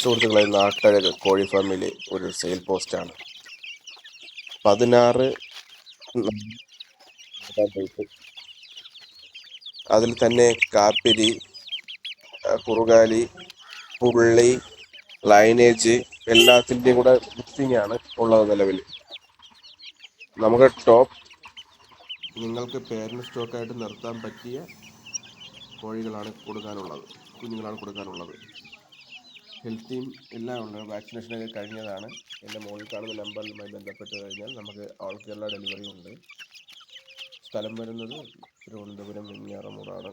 സുഹൃത്തുക്കളെ, നാട്ടഴക് കോഴി ഫാമിലെ ഒരു സെയിൽ പോസ്റ്റാണ്. 16 അതിൽ തന്നെ കാപ്പിരി, കുറുകാലി, പുള്ളി, ലൈനേജ് എല്ലാത്തിൻ്റെയും കൂടെ മിക്സിംഗ് ആണ് ഉള്ളത് നിലവിൽ. നമുക്ക് ടോപ്പ് നിങ്ങൾക്ക് പേരൻറ് സ്റ്റോക്കായിട്ട് നിർത്താൻ പറ്റിയ കോഴികളാണ് കൊടുക്കാനുള്ളത്, കുഞ്ഞുങ്ങളാണ് കൊടുക്കാനുള്ളത്. ഹെൽത്തിയും എല്ലാം ഉണ്ട്. വാക്സിനേഷനൊക്കെ കഴിഞ്ഞതാണ്. എൻ്റെ മുകളിൽ കാണുന്ന നമ്പറിലുമായി ബന്ധപ്പെട്ട് കഴിഞ്ഞാൽ നമുക്ക് ഓൾ കേരള ഡെലിവറി ഉണ്ട്. സ്ഥലം വരുന്നത് തിരുവനന്തപുരം വെഞ്ഞാറമൂടാണ്.